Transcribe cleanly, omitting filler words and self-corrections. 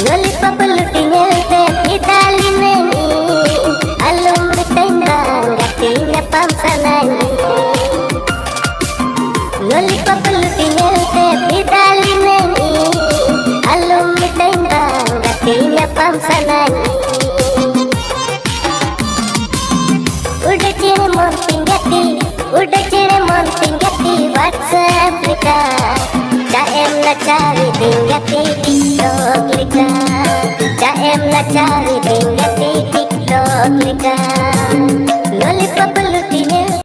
Lollipop luti ngelte idali neni alum ditendang gatinya pamsanani. Lollipop luti ngelte idali neni alum ditendang gatinya pamsanani. Udah cire mon tinggati WhatsApp lika Caem na cari tinggati TikTok lika Caem na cari tinggati TikTok lika Lollipop luti